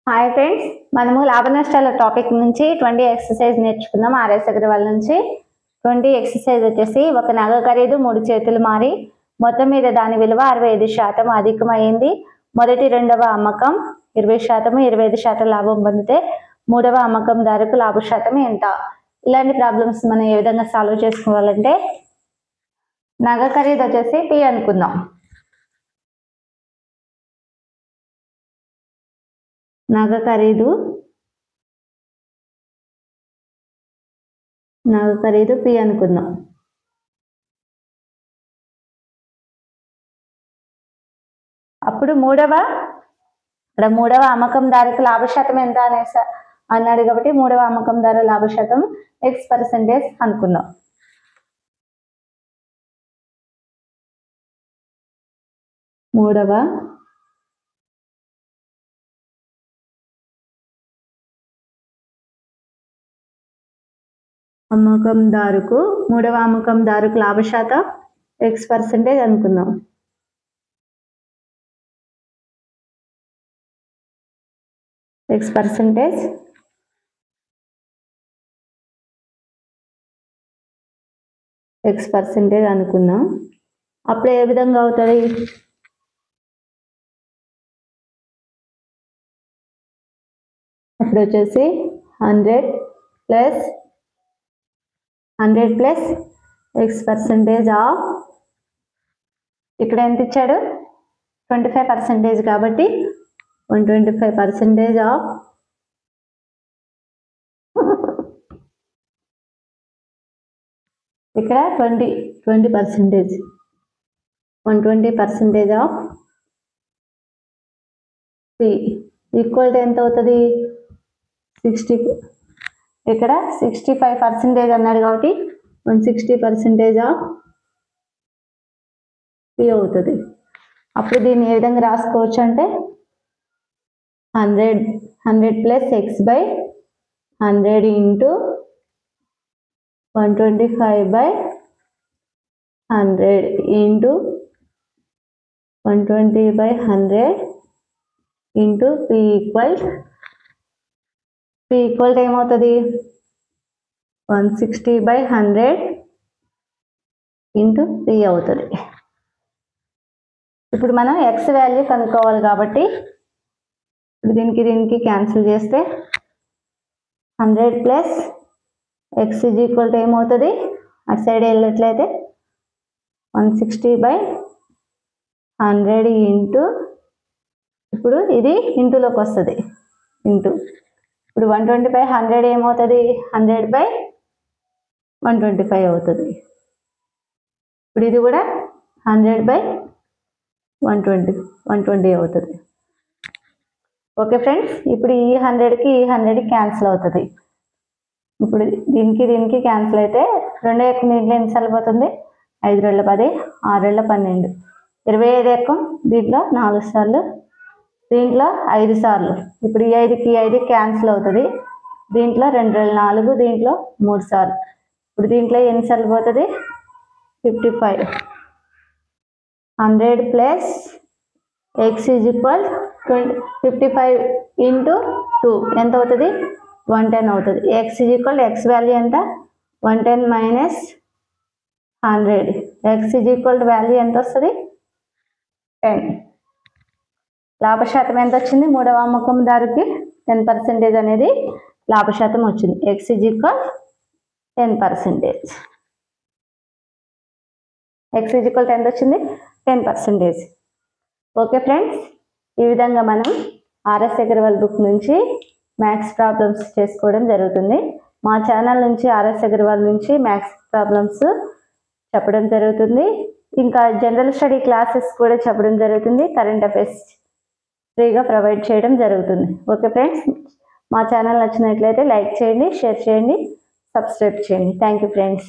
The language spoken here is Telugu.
హాయ్ ఫ్రెండ్స్, మనము లాభ నష్టాల టాపిక్ నుంచి 20 ఎక్సర్సైజ్ నేర్చుకుందాం. ఆర్ఎస్ అగర్వాల్ నుంచి 20 ఎక్సర్సైజ్ వచ్చేసి ఒక నగ ఖరీదు 3 చేతులు మారి మొత్తం మీద దాని విలువ 65% అధికమైంది. మొదటి రెండవ అమ్మకం 20%, 25% లాభం పొందితే మూడవ అమ్మకందారుకు లాభ శాతం ఎంత? ఇలాంటి ప్రాబ్లమ్స్ మనం ఏ విధంగా సాల్వ్ చేసుకోవాలంటే నగ ఖరీదు వచ్చేసి P అనుకుందాం. నగ ఖరీదు P అనుకుందాం. అప్పుడు మూడవ అమ్మకందారుకు లాభ శాతం ఎంత అనేసి అన్నాడు కాబట్టి మూడవ అమ్మకందారు లాభ శాతం X% అనుకుందాం. మూడవ అమ్మకందారుకు లాభ శాతం X% అనుకుందాం. X% అనుకుందాం. అప్పుడు ఏ విధంగా అవుతుంది? అప్పుడు వచ్చేసి 100 ప్లస్ X% ఆఫ్, ఇక్కడ ఎంత ఇచ్చాడు? 25% కాబట్టి 125% ఆఫ్ ఇక్కడ 20% 120% ఆఫ్ P ఈక్వల్ టు ఎంత అవుతుంది? 60. ఇక్కడ 65% అన్నాడు కాబట్టి 160% ఆఫ్ P అవుతుంది. అప్పుడు దీన్ని ఏ విధంగా రాసుకోవచ్చు అంటే 100 plus X/100 into 125/100 into 120/100 into P equal ఏమవుతుంది? 160/100 ఇంటూ P అవుతుంది. ఇప్పుడు మనం X వాల్యూ కనుక్కోవాలి కాబట్టి దీనికి క్యాన్సిల్ చేస్తే 100 ప్లస్ X ఈక్వల్ టు ఏమవుతుంది? అటు సైడ్ వెళ్ళినట్లయితే 160/100 ఇంటూ, ఇప్పుడు ఇది ఇంటూలోకి వస్తుంది, ఇంటూ ఇప్పుడు 120/100 ఏమవుతుంది? 100/125 అవుతుంది. ఇప్పుడు ఇది కూడా 100/120 అవుతుంది. ఓకే ఫ్రెండ్స్, ఇప్పుడు ఈ 100కి 100 క్యాన్సిల్ అవుతుంది. ఇప్పుడు దీనికి క్యాన్సిల్ అయితే 2 ఎక్కం దీంట్లో ఎన్నిసార్లు పోతుంది? 5 2 10, 6 2 12, 25 ఎక్కం దీంట్లో 4 సార్లు, దీంట్లో 5 సార్లు. ఇప్పుడు ఈ 5కి 5 క్యాన్సిల్ అవుతుంది. దీంట్లో 2 2 4, దీంట్లో 3 సార్లు. ఇప్పుడు దీంట్లో ఎన్నిసార్లు పోతుంది? 55. 100 ప్లస్ X ఈక్వల్ 55 ఇంటూ 2 ఎంత అవుతుంది? 110 అవుతుంది. X ఈక్వల్ X వాల్యూ ఎంత? 110 మైనస్ 100. X ఈక్వల్ వాల్యూ ఎంత వస్తుంది? 10. లాభ శాతం ఎంత వచ్చింది? మూడవ అమ్మకందారుకి 10% అనేది లాభ శాతం వచ్చింది. X equal 10%. X ఈక్వల్ ఎంత వచ్చింది? 10%. ఓకే ఫ్రెండ్స్, ఈ విధంగా మనం ఆర్ఎస్ అగర్వాల్ బుక్ నుంచి మ్యాథ్స్ ప్రాబ్లమ్స్ చేసుకోవడం జరుగుతుంది. మా ఛానల్ నుంచి ఆర్ఎస్ అగర్వాల్ నుంచి మ్యాథ్స్ ప్రాబ్లమ్స్ చెప్పడం జరుగుతుంది. ఇంకా జనరల్ స్టడీ క్లాసెస్ కూడా చెప్పడం జరుగుతుంది. కరెంట్ అఫైర్స్ ఫ్రీగా ప్రొవైడ్ చేయడం జరుగుతుంది. ఓకే ఫ్రెండ్స్, మా ఛానల్ నచ్చినట్లయితే లైక్ చేయండి, షేర్ చేయండి, సబ్స్క్రైబ్ చేయండి. Thank you friends.